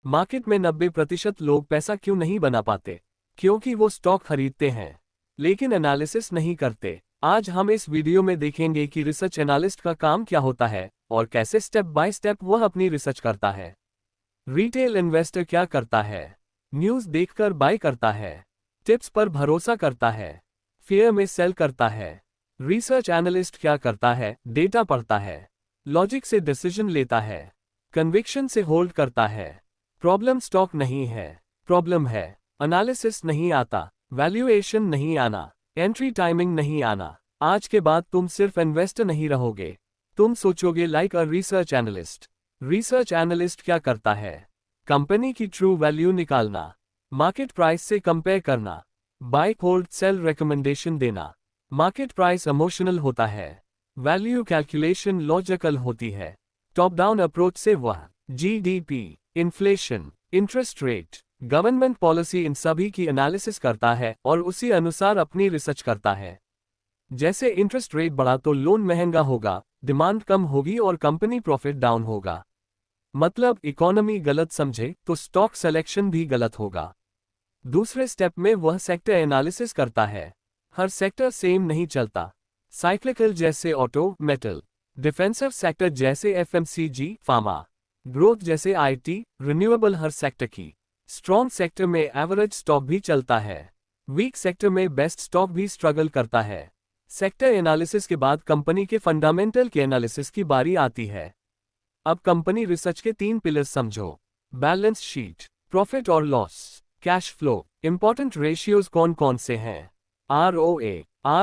Market में 90% लोग पैसा क्यों नहीं बना पाते? क्योंकि वो स्टॉक खरीदते हैं लेकिन एनालिसिस नहीं करते। आज हम इस वीडियो में देखेंगे कि रिसर्च एनालिस्ट का काम क्या होता है और कैसे स्टेप बाय स्टेप वह अपनी रिसर्च करता है। रिटेल इन्वेस्टर क्या करता है? न्यूज़ देखकर बाय करता है, टिप्स पर भरोसा करता है, फियर में सेल करता है। रिसर्च एनालिस्ट क्या करता है? डेटा पढ़ता है, लॉजिक से डिसीजन लेता है, कन्विक्शन से होल्ड करता है। प्रॉब्लम स्टॉक नहीं है, प्रॉब्लम है एनालिसिस नहीं आता, वैल्यूएशन नहीं आना, एंट्री टाइमिंग नहीं आना। आज के बाद तुम सिर्फ इन्वेस्टर नहीं रहोगे, तुम सोचोगे like a research analyst. Research analyst क्या करता है? कंपनी की ट्रू वैल्यू निकालना, मार्केट प्राइस से कंपेयर करना, बाय होल्ड सेल रिकमेंडेशन देना। मार्केट प्राइस इमोशनल होता है, वैल्यू कैलकुलेशन लॉजिकल होती है। टॉप डाउन अप्रोच से वह GDP, inflation, interest rate, government policy in सभी की एनालिसिस करता है और उसी अनुसार अपनी रिसर्च करता है। जैसे इंटरेस्ट रेट बढ़ा तो लोन महंगा होगा, डिमांड कम होगी और कंपनी प्रॉफिट डाउन होगा। मतलब इकोनॉमी गलत समझे तो स्टॉक सिलेक्शन भी गलत होगा। दूसरे स्टेप में वह सेक्टर एनालिसिस करता है। हर सेक्टर सेम नहीं चलता। साइक्लिकल जैसे ऑटो, मेटल, डिफेंसिव सेक्टर जैसे एफएमसीजी, फार्मा, ग्रोथ जैसे आईटी, रिन्यूएबल। हर सेक्टर की स्ट्रॉन्ग सेक्टर में एवरेज स्टॉक भी चलता है, वीक सेक्टर में बेस्ट स्टॉक भी स्ट्रगल करता है। सेक्टर एनालिसिस के बाद कंपनी के फंडामेंटल के एनालिसिस की बारी आती है। अब कंपनी रिसर्च के 3 पिलर्स समझो। बैलेंस शीट, प्रॉफिट और loss, cash flow. Important ratios कौन कौन से हैं? ROA,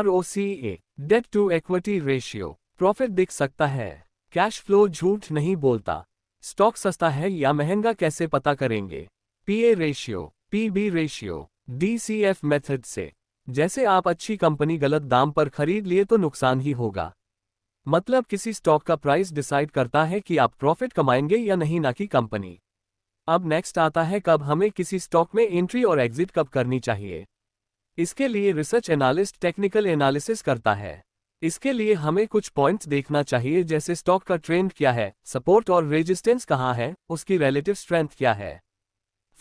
ROCA, debt to equity ratio. Profit दिख सकता है, कैश फ्लो झूठ नहीं बोलता। स्टॉक सस्ता है या महंगा कैसे पता करेंगे? PA ratio, PB ratio, DCF method से। जैसे आप अच्छी कंपनी गलत दाम पर खरीद लिए तो नुकसान ही होगा। मतलब किसी स्टॉक का प्राइस डिसाइड करता है कि आप प्रॉफिट कमाएंगे या नहीं, ना कि कंपनी। अब नेक्स्ट आता है कब हमें किसी स्टॉक में एंट्री और एग्जिट कब करनी चाहिए। इसके लिए रिसर्च एनालिस्ट टेक्निकल एनालिसिस करता है। इसके लिए हमें कुछ पॉइंट्स देखना चाहिए, जैसे स्टॉक का ट्रेंड क्या है, सपोर्ट और रेजिस्टेंस कहाँ है, उसकी रिलेटिव स्ट्रेंथ क्या है।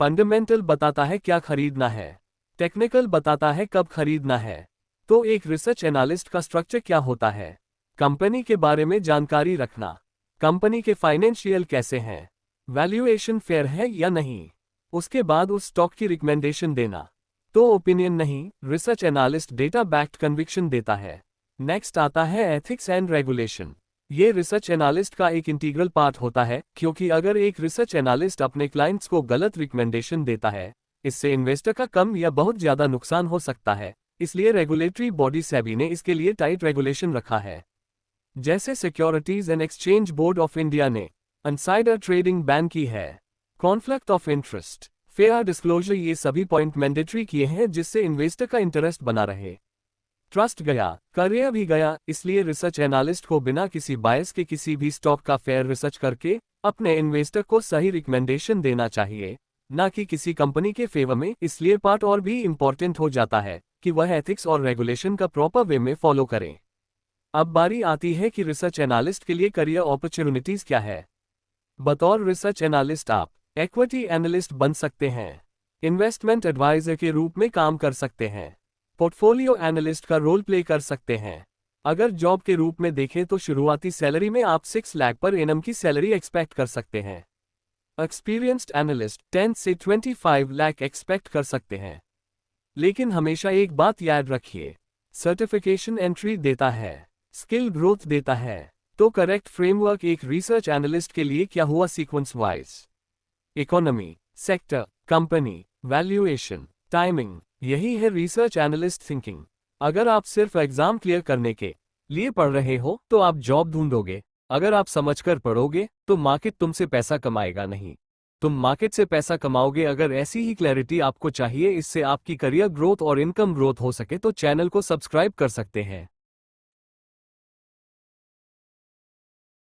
फंडामेंटल बताता है क्या खरीदना है, टेक्निकल बताता है कब खरीदना है। तो एक रिसर्च एनालिस्ट का स्ट्रक्चर क्या होता है? कंपनी के बारे में जानकारी रखना, कंपनी के फाइनेंशियल कैसे हैं, वैल्यूएशन फेयर है या नहीं, उसके बाद उस स्टॉक की रिकमेंडेशन देना। तो ओपिनियन नहीं, research analyst data backed conviction देता है। नेक्स्ट आता है एथिक्स एंड रेगुलेशन। ये रिसर्च एनालिस्ट का एक इंटीग्रल पार्ट होता है, क्योंकि अगर एक रिसर्च एनालिस्ट अपने क्लाइंट्स को गलत रिकमेंडेशन देता है, इससे इन्वेस्टर का कम या बहुत ज्यादा नुकसान हो सकता है। इसलिए रेगुलेटरी बॉडी सेबी ने इसके लिए टाइट रेगुलेशन रखा है। जैसे securities and exchange board of India ने इनसाइडर ट्रेडिंग बैन की है, conflict of interest, fair disclosure, ये सभी पॉइंट मैंडेटरी किए हैं जिससे इन्वेस्टर का इंटरेस्ट बना रहे। ट्रस्ट गया, करियर भी गया। इसलिए रिसर्च एनालिस्ट को बिना किसी बायस के किसी भी स्टॉक का फेयर रिसर्च करके अपने इन्वेस्टर को सही रिकमेंडेशन देना चाहिए, ना कि किसी कंपनी के फेवर में। इसलिए पार्ट और भी इंपॉर्टेंट हो जाता है कि वह एथिक्स और रेगुलेशन का प्रॉपर वे में फॉलो करें। अब बारी आती है कि रिसर्च एनालिस्ट के लिए करियर अपॉर्चुनिटीज क्या है। बतौर रिसर्च एनालिस्ट आप इक्विटी एनालिस्ट बन सकते हैं, इन्वेस्टमेंट एडवाइजर के रूप में काम कर सकते हैं, पोर्टफोलियो एनालिस्ट का रोल प्ले कर सकते हैं। अगर जॉब के रूप में देखें तो शुरुआती सैलरी में आप 6 लाख पर एनम की सैलरी एक्सपेक्ट कर सकते हैं। एक्सपीरियंस्ड एनालिस्ट 10 से 25 लाख एक्सपेक्ट कर सकते हैं। लेकिन हमेशा एक बात याद रखिए, सर्टिफिकेशन एंट्री देता है, स्किल ग्रोथ देता है। तो करेक्ट फ्रेमवर्क एक रिसर्च एनालिस्ट के लिए क्या हुआ sequence wise? Economy, sector, company, valuation, timing, यही है रिसर्च एनालिस्ट थिंकिंग। अगर आप सिर्फ एग्जाम क्लियर करने के लिए पढ़ रहे हो तो आप जॉब ढूंढोगे। अगर आप समझकर पढ़ोगे तो मार्केट तुमसे पैसा कमाएगा नहीं, तुम मार्केट से पैसा कमाओगे। अगर ऐसी ही क्लैरिटी आपको चाहिए, इससे आपकी करियर ग्रोथ और इनकम ग्रोथ हो सके, तो चैनल को सब्सक्राइब कर सकते हैं।